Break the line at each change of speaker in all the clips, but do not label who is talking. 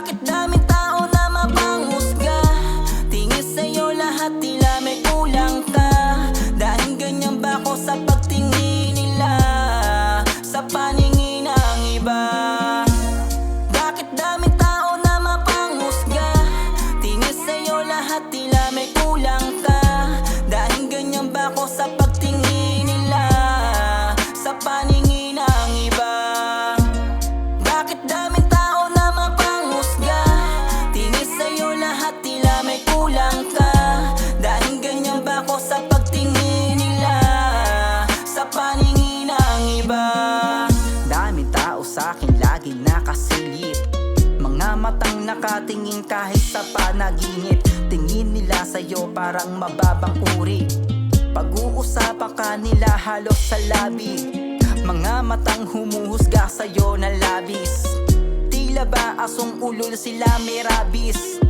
Bakit daming tao na mapanghusga? Tingin sa'yo lahat tila may kulang ka. Dahil ganyan ba ako sa pagtingin nila, sa paningin ng iba? Bakit daming tao na mapanghusga? Tingin sa'yo lahat tila may kulang ka. Dahil ganyan ba ako sa pagtingin nila, sa paningin ng iba? Bakit daming tao na mapanghusga? Tingin sa'yo lahat tila may kulang ka. Dahil ganyan ba ako sa pagtingin nila, sa paningin ng iba?
Daming tao sa'kin lagi nakasilip, mga matang nakatingin kahit sa panaginip. Tingin nila sa'yo parang mababang uri, pag-uusapan ka nila halos sa labi. Mga matang humuhusga sa'yo na labis, tila ba asong ulol sila may rabis.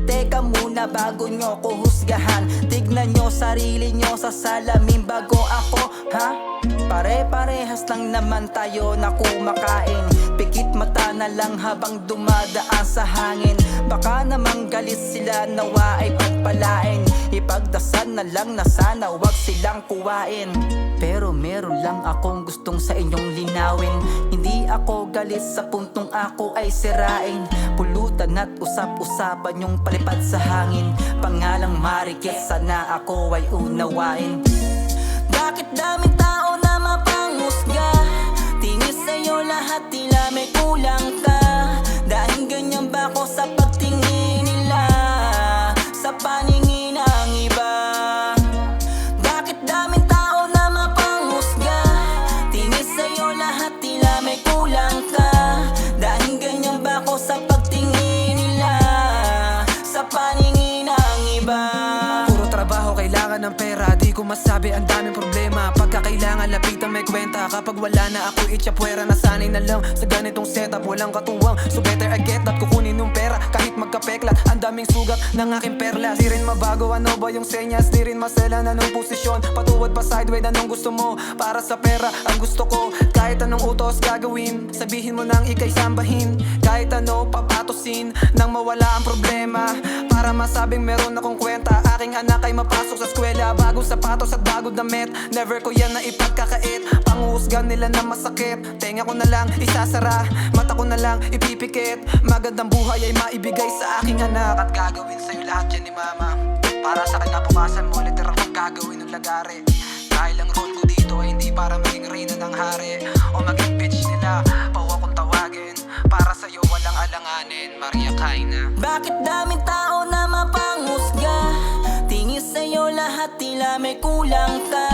Teka muna bago nyo ko husgahan, tignan nyo sarili nyo sa salamin bago ako, ha? Pare-parehas lang naman tayo na kumakain, pikit mata na lang habang dumadaan sa hangin. Baka namang galit sila nawa ay pagpalain, ipagdasal na lang na sana wag silang kuwain. Pero meron lang akong gustong sa inyong linawin, hindi ako galit sa puntong ako ay sirain. Pulutan at usap-usapan yung palipad sa hangin, pangalang Marikit sana ako ay unawain.
Bakit daming tao na mapanghusga? Tingin sa'yo lahat tila may kulang ka. Dahil ganyan ba ako sa pagtingin nila, sa paningin ng iba? Bakit daming tao na mapanghusga? Tingin sa'yo lahat tila may kulang ka. Dahil ganyan ba ako sa pagtingin nila, sa paningin ng iba?
Puro trabaho, kailangan ng pera, di ko masabi ang daming problema. Pagkakailangan lapitan may kwenta, kapag wala na ako itchapwera. Nasanay na lang sa ganitong setup, walang katuwang. So better I get that, kukunin yung pera kahit magkapeklat. Ang daming sugat ng aking perlas, di rin mabago ano ba yung senyas, di rin masela na nung posisyon. Patuwad pa sideways, anong gusto mo? Para sa pera ang gusto ko, kahit anong utos gagawin. Sabihin mo nang ika'y sambahin, kahit ano papatusin nang mawala ang problema. Para masabing meron akong kwenta, aking anak ay mapasok sa eskwela. Bagong sapatos at bagong damit, never ko yan na ipagkakait. Panguhusgan nila na masakit, tenga ko na lang isasara, mata ko na lang ipipikit. Magandang buhay ay maibigay sa aking anak, at gagawin sa'yo lahat yan ni mama. Para sa kinabukasan mo, literal kong gagawin ng lagari. Dahil ang role ko dito ay hindi para maging reyna ng hari, o maging bitch nila, pao akong tawagin. Para sa'yo walang alanganin, Maria Kaina.
Bakit daming tao na mapanghusga? Tingin sa'yo lahat tila may kulang ka.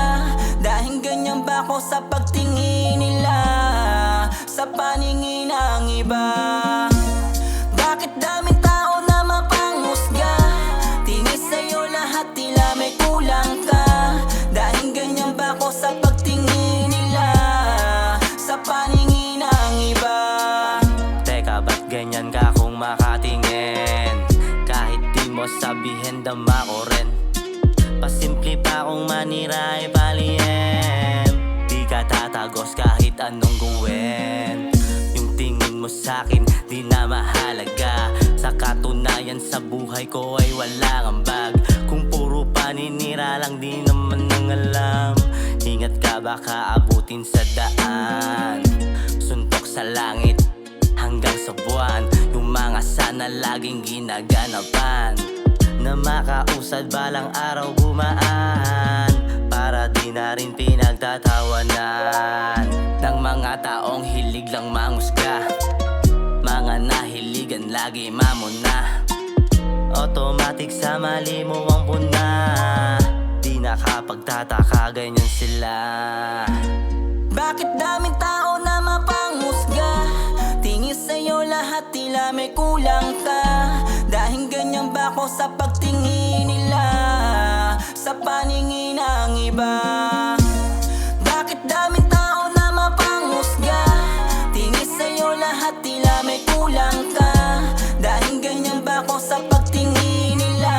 Dahil ganyan ba ako sa pagtingin nila, sa paningin ng iba? Bakit daming tao na mapanghusga? Tingin sa'yo lahat tila may kulang ka. Dahil ganyan ba ako sa pagtingin nila, sa paningin ng iba?
Teka, ba't ganyan ka kung makatingin? Kahit di mo sabihin, dama ko rin. Pasimple pa kung manira ay paliem, di ka tatagos kahit anong gawin. Yung tingin mo sa'kin di na mahalaga, sa katunayan sa buhay ko ay walang ambag. Kung puro paninira lang di naman nang alam, ingat ka baka abutin sa daan. Suntok sa langit hanggang sa buwan, yung mga sana laging ginaganapan, na makausad balang araw gumaan, para di na rin pinagtatawanan ng mga taong hilig lang mangusga. Mga nahiligan lagi mamuna, automatic sa mali mo ang puna. Di nakapagtataka ganyan sila.
Bakit daming tao na mapanghusga? Tingin sa'yo lahat tila may kulang ka. Dahil ganyan ba ako sa pagtingin nila, sa paningin ng iba? Bakit daming tao na mapanghusga? Tingin sa'yo lahat tila may kulang ka. Dahil ganyan ba ako sa pagtingin nila,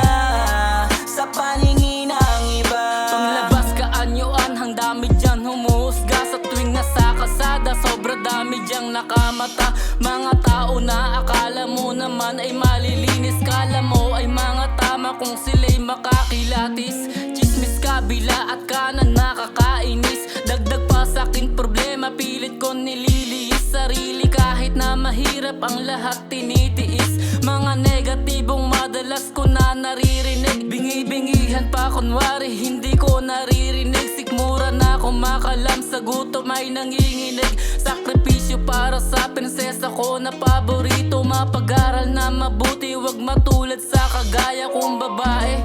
sa paningin ng iba?
Panglabas ka anyuan, hang dami dyan humuhusga. Sa tuwing nasa kasada, sobra dami dyang nakamata. Mga tao na akala mo naman naman ay malilinis. Kala mo ay mga tama kung sila'y makakilatis. Chismis kabila at kanan nakakainis. Dagdag pa sa'kin problema, pilit ko nililiis sarili. Kahit na mahirap ang lahat tinitiis. Mga negatibong madalas ko na naririnig. Bingi-bingihan pa kunwari hindi ko naririnig. Sikmura na kumakalam sa gutom ay nanginginig. Sakripisyo para sa prinsesa ko na paborito. Mapag-aral na mabuti, wag matulad sa kagaya kong babae.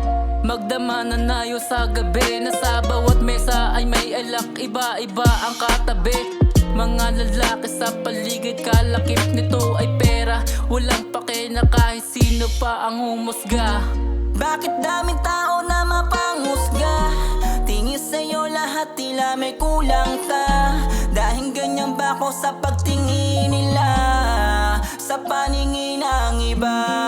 Magdama na nayo sa gabi na sa bawat mesa ay may alak. Iba-iba ang katabi. Mga lalaki sa paligid, kalakip nito ay pera. Walang pake na kahit sino pa ang humusga.
Bakit daming tao na mapanghusga? Tingin sa'yo lahat tila may kulang ka. Dahil ganyan ba ako sa pagtingin nila, sa paningin ng iba?